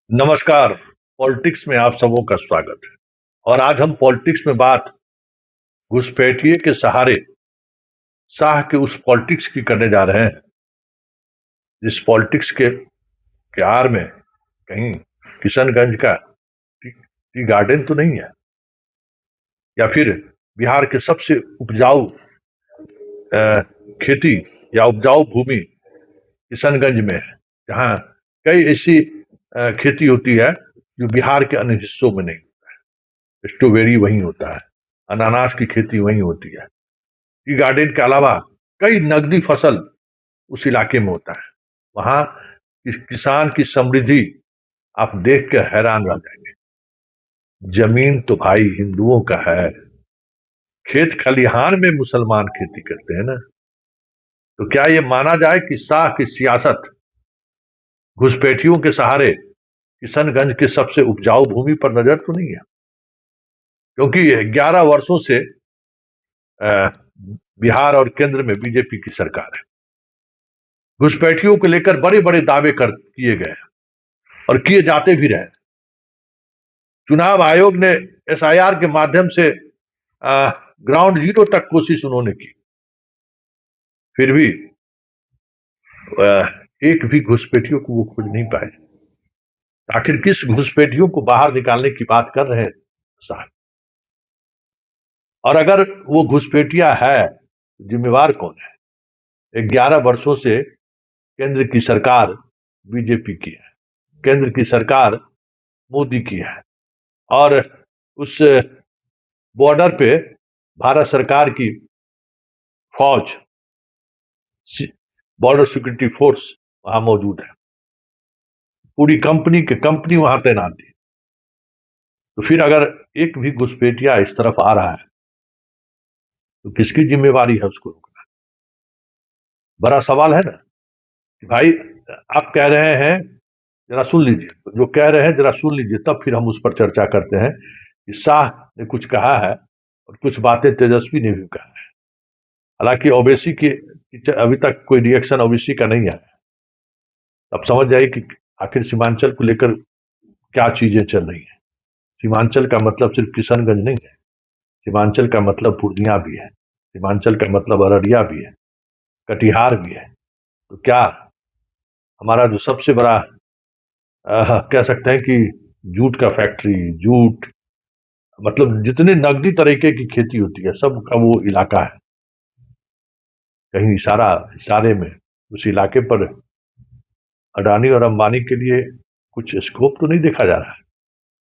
नमस्कार। पॉलिटिक्स में आप सबों का स्वागत है। और आज हम पॉलिटिक्स में बात घुसपैठिए के सहारे शाह के उस पॉलिटिक्स की करने जा रहे हैं जिस पॉलिटिक्स के आड़ में कहीं किशनगंज का टी गार्डन तो नहीं है, या फिर बिहार के सबसे उपजाऊ खेती या उपजाऊ भूमि किशनगंज में है, जहाँ कई ऐसी खेती होती है जो बिहार के अन्य हिस्सों में नहीं होता है। स्ट्रॉबेरी वहीं होता है, अनानास की खेती वहीं होती है। टी गार्डन के अलावा कई नकदी फसल उस इलाके में होता है। वहां किसान की समृद्धि आप देख कर हैरान रह जाएंगे। जमीन तो भाई हिंदुओं का है, खेत खलिहान में मुसलमान खेती करते हैं ना। तो क्या ये माना जाए कि शाह की सियासत घुसपैठियों के सहारे किशनगंज के सबसे उपजाऊ भूमि पर नजर तो नहीं है? क्योंकि 11 वर्षों से बिहार और केंद्र में बीजेपी की सरकार है। घुसपैठियों को लेकर बड़े बड़े दावे किए गए और किए जाते भी रहे। चुनाव आयोग ने एसआईआर के माध्यम से ग्राउंड जीरो तक कोशिश उन्होंने की, फिर भी एक भी घुसपैठियों को वो खोज नहीं पाए। आखिर किस घुसपैठियों को बाहर निकालने की बात कर रहे हैं साहब? और अगर वो घुसपैठिया है तो जिम्मेवार कौन है? 11 वर्षों से केंद्र की सरकार बीजेपी की है, केंद्र की सरकार मोदी की है, और उस बॉर्डर पे भारत सरकार की फौज, बॉर्डर सिक्योरिटी फोर्स वहां मौजूद है। पूरी कंपनी वहां तैनात थी। तो फिर अगर एक भी घुसपैठिया इस तरफ आ रहा है तो किसकी जिम्मेवारी है उसको रोकना? बड़ा सवाल है ना कि भाई आप कह रहे हैं, जरा सुन लीजिए, जो कह रहे हैं जरा सुन लीजिए, तब फिर हम उस पर चर्चा करते हैं कि शाह ने कुछ कहा है और कुछ बातें तेजस्वी ने भी कहा है। हालांकि ओवैसी की अभी तक कोई रिएक्शन ओवैसी का नहीं आया। अब समझ जाइए कि आखिर सीमांचल को लेकर क्या चीजें चल रही हैं। सीमांचल का मतलब सिर्फ किशनगंज नहीं है, सीमांचल का मतलब पूर्णिया भी है, सीमांचल का मतलब अररिया भी है, कटिहार भी है। तो क्या हमारा जो सबसे बड़ा कह सकते हैं कि जूट का फैक्ट्री, जूट मतलब जितने नकदी तरीके की खेती होती है सबका वो इलाका है। कहीं इशारे में उस इलाके पर अडानी और अंबानी के लिए कुछ स्कोप तो नहीं देखा जा रहा है।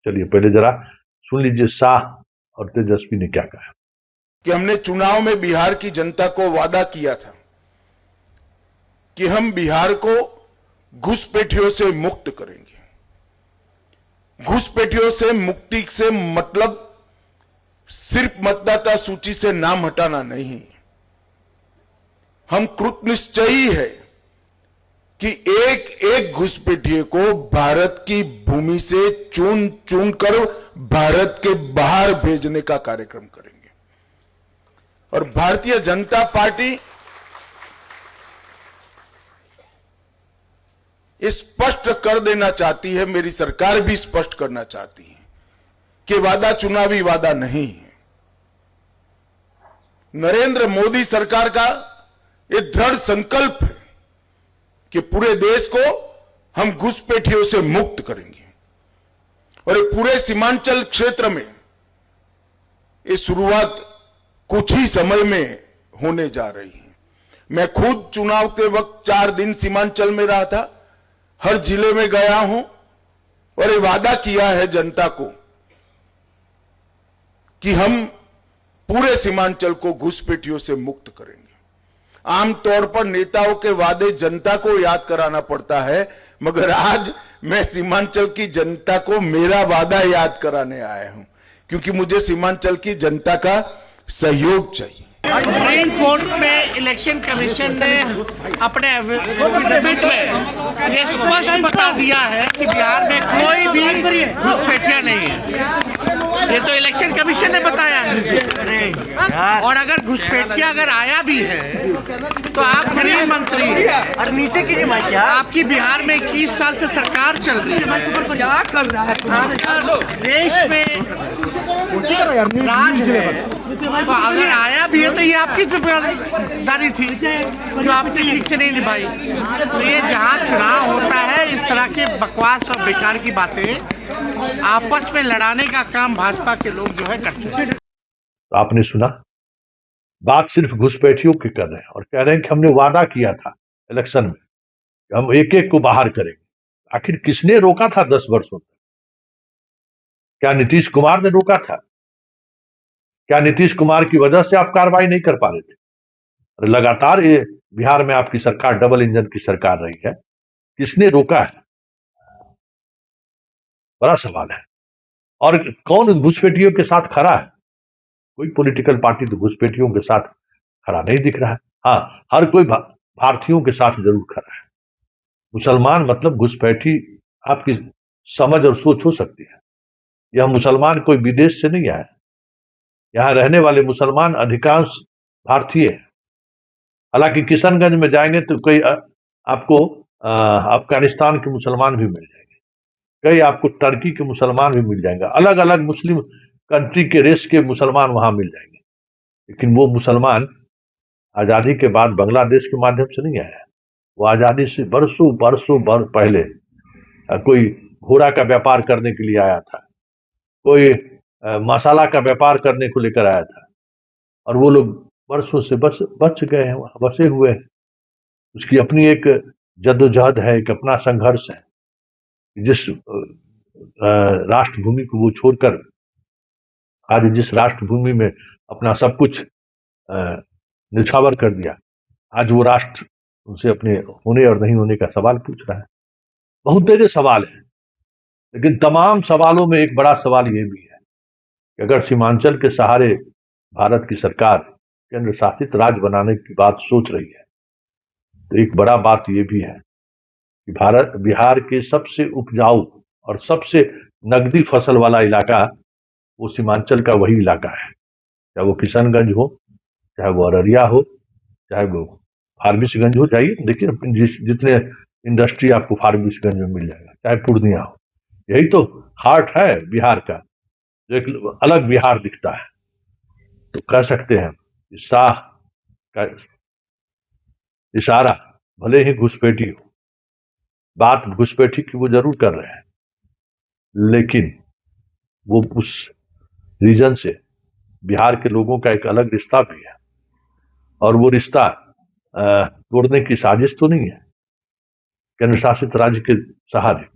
चलिए पहले जरा सुन लीजिए शाह और तेजस्वी ने क्या कहा। कि हमने चुनाव में बिहार की जनता को वादा किया था कि हम बिहार को घुसपैठियों से मुक्त करेंगे। घुसपैठियों से मुक्ति से मतलब सिर्फ मतदाता सूची से नाम हटाना नहीं, हम कृतनिश्चयी है कि एक एक घुसपैठिए को भारत की भूमि से चुन चुन कर भारत के बाहर भेजने का कार्यक्रम करेंगे। और भारतीय जनता पार्टी स्पष्ट कर देना चाहती है, मेरी सरकार भी स्पष्ट करना चाहती है कि वादा चुनावी वादा नहीं है। नरेंद्र मोदी सरकार का यह दृढ़ संकल्प है कि पूरे देश को हम घुसपैठियों से मुक्त करेंगे। और ये पूरे सीमांचल क्षेत्र में ये शुरुआत कुछ ही समय में होने जा रही है। मैं खुद चुनाव के वक्त 4 दिन सीमांचल में रहा था, हर जिले में गया हूं और ये वादा किया है जनता को कि हम पूरे सीमांचल को घुसपैठियों से मुक्त करेंगे। आमतौर पर नेताओं के वादे जनता को याद कराना पड़ता है, मगर आज मैं सीमांचल की जनता को मेरा वादा याद कराने आया हूं, क्योंकि मुझे सीमांचल की जनता का सहयोग चाहिए। सुप्रीम कोर्ट में इलेक्शन कमीशन ने अपने एफिडेविट में ये स्पष्ट बता दिया है कि बिहार में कोई भी घुसपैठिया नहीं है। ये तो इलेक्शन कमीशन ने बताया है। और अगर घुसपैठिया अगर आया भी है तो आप गृह मंत्री हैं। और नीचे कीजिए माइक क्या आपकी बिहार में 21 साल से सरकार चल रही है, क्या कर रहा है आपका देश में राज है, तो अगर आया भी है तो ये आपकी जिम्मेदारी थी जो आपने ठीक से नहीं निभाई। तो ये जहाँ चुनाव होता है इस तरह के बकवास और बेकार की बातें आपस में लड़ाने का काम भाजपा के लोग जो है करते हैं। तो आपने सुना, बात सिर्फ घुसपैठियों की कर रहे हैं और कह रहे हैं कि हमने वादा किया था इलेक्शन में कि हम एक एक को बाहर करेंगे। आखिर किसने रोका था 10 वर्षों तक? क्या नीतीश कुमार ने रोका था? क्या नीतीश कुमार की वजह से आप कार्रवाई नहीं कर पा रहे थे? और लगातार ये बिहार में आपकी सरकार डबल इंजन की सरकार रही है, किसने रोका है? बड़ा सवाल है। और कौन घुसपैठियों के साथ खड़ा है? कोई पॉलिटिकल पार्टी तो घुसपैठियों के साथ खड़ा नहीं दिख रहा है। हाँ, हर कोई भारतीयों के साथ जरूर खड़ा है। मुसलमान मतलब घुसपैठी, आपकी समझ और सोच हो सकती है। यह मुसलमान कोई विदेश से नहीं आया, यहाँ रहने वाले मुसलमान अधिकांश भारतीय हैं। हालांकि किशनगंज में जाएंगे तो कई आपको अफगानिस्तान के मुसलमान भी मिल जाएंगे, कई आपको टर्की के मुसलमान भी मिल जाएंगे, अलग अलग मुस्लिम कंट्री के रेस के मुसलमान वहां मिल जाएंगे। लेकिन वो मुसलमान आजादी के बाद बांग्लादेश के माध्यम से नहीं आया, वो आजादी से बरसों पहले कोई घोड़ा का व्यापार करने के लिए आया था, कोई मसाला का व्यापार करने को लेकर आया था, और वो लोग वर्षों से बच गए हैं, वहां बसे हुए हैं। उसकी अपनी एक जद्दोजहद है, एक अपना संघर्ष है। जिस राष्ट्रभूमि को वो छोड़कर आज जिस राष्ट्रभूमि में अपना सब कुछ निछावर कर दिया, आज वो राष्ट्र उनसे अपने होने और नहीं होने का सवाल पूछ रहा है। बहुत तेरे सवाल है, लेकिन तमाम सवालों में एक बड़ा सवाल ये भी है कि अगर सीमांचल के सहारे भारत की सरकार केंद्र शासित राज्य बनाने की बात सोच रही है, तो एक बड़ा बात ये भी है कि बिहार के सबसे उपजाऊ और सबसे नकदी फसल वाला इलाका वो सीमांचल का वही इलाका है। चाहे वो किशनगंज हो, चाहे वो अररिया हो, चाहे वो फारबिसगंज हो, जाइए देखिए जितने इंडस्ट्री आपको फारबिसगंज में मिल जाएगा, चाहे पूर्णिया हो। यही तो हार्ट है बिहार का, जो एक अलग बिहार दिखता है। तो कह सकते हैं शाह का इशारा भले ही घुसपैठी हो, बात घुसपैठी की वो जरूर कर रहे हैं, लेकिन वो उस रीजन से बिहार के लोगों का एक अलग रिश्ता भी है, और वो रिश्ता तोड़ने की साजिश तो नहीं है केंद्र शासित राज्य के सहारे,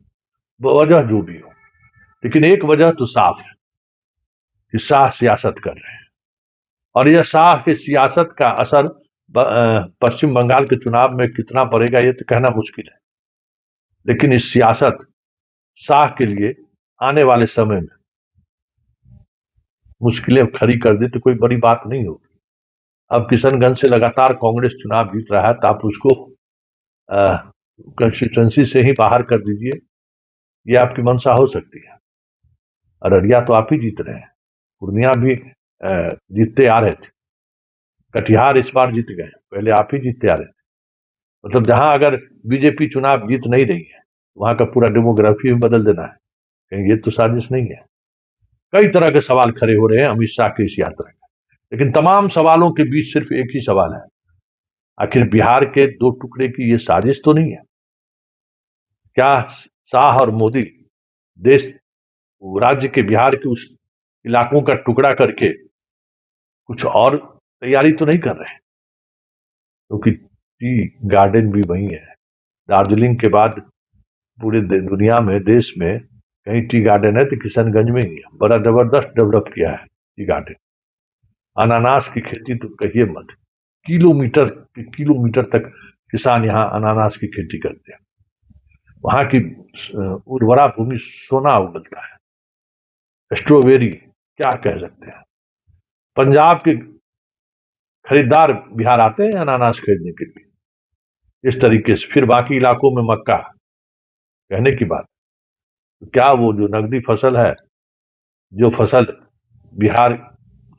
वजह जो भी हो। लेकिन एक वजह तो साफ है कि शाह सियासत कर रहे हैं, और यह शाह की सियासत का असर पश्चिम बंगाल के चुनाव में कितना पड़ेगा ये तो कहना मुश्किल है। लेकिन इस सियासत शाह के लिए आने वाले समय में मुश्किलें खड़ी कर दे तो कोई बड़ी बात नहीं होगी। अब किशनगंज से लगातार कांग्रेस चुनाव जीत रहा है, तो आप उसको कंस्टिट्यूंसी से ही बाहर कर दीजिए, ये आपकी मंशा हो सकती है। अररिया तो आप ही जीत रहे हैं, पूर्णिया भी जीतते आ रहे थे, कटिहार इस बार जीत गए, पहले आप ही जीतते आ रहे थे। मतलब जहां अगर बीजेपी चुनाव जीत नहीं रही है, वहां का पूरा डेमोग्राफी भी बदल देना है, कहीं ये तो साजिश नहीं है। कई तरह के सवाल खड़े हो रहे हैं अमित शाह की इस यात्रा का, लेकिन तमाम सवालों के बीच सिर्फ एक ही सवाल है, आखिर बिहार के दो टुकड़े की ये साजिश तो नहीं है? क्या शाह और मोदी देश राज्य के बिहार के उस इलाकों का टुकड़ा करके कुछ और तैयारी तो नहीं कर रहे हैं? क्योंकि टी गार्डन भी वही है। दार्जिलिंग के बाद पूरे दुनिया में, देश में कहीं टी गार्डन है तो किशनगंज में ही है। बड़ा जबरदस्त डेवलप किया है टी गार्डन। अनानास की खेती तो कहिए मत, किलोमीटर तक किसान यहाँ अनानास की खेती करते हैं। वहां की उर्वरा भूमि सोना उगलता है। स्ट्रॉबेरी क्या कह सकते हैं। पंजाब के खरीदार बिहार आते हैं अनानास खरीदने के लिए, इस तरीके से। फिर बाकी इलाकों में मक्का, कहने की बात। तो क्या वो जो नकदी फसल है, जो फसल बिहार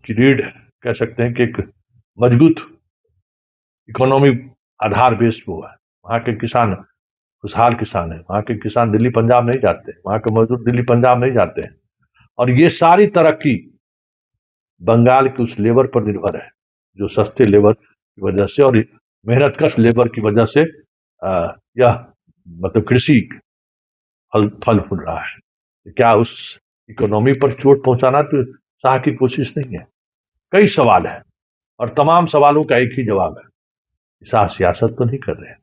की रीढ़ है, कह सकते हैं कि एक मजबूत इकोनॉमी आधार बेस पे हुआ है। वहाँ के किसान खुशहाल किसान है, वहाँ के किसान दिल्ली पंजाब नहीं जाते, वहाँ के मजदूर दिल्ली पंजाब नहीं जाते हैं। और ये सारी तरक्की बंगाल की उस लेबर पर निर्भर है जो सस्ते लेबर की वजह से और मेहनतकश लेबर की वजह से यह मतलब कृषि फल फूल रहा है। क्या उस इकोनॉमी पर चोट पहुंचाना तो शाह की कोशिश नहीं है? कई सवाल है और तमाम सवालों का एक ही जवाब है, शाह सियासत तो नहीं कर रहे हैं।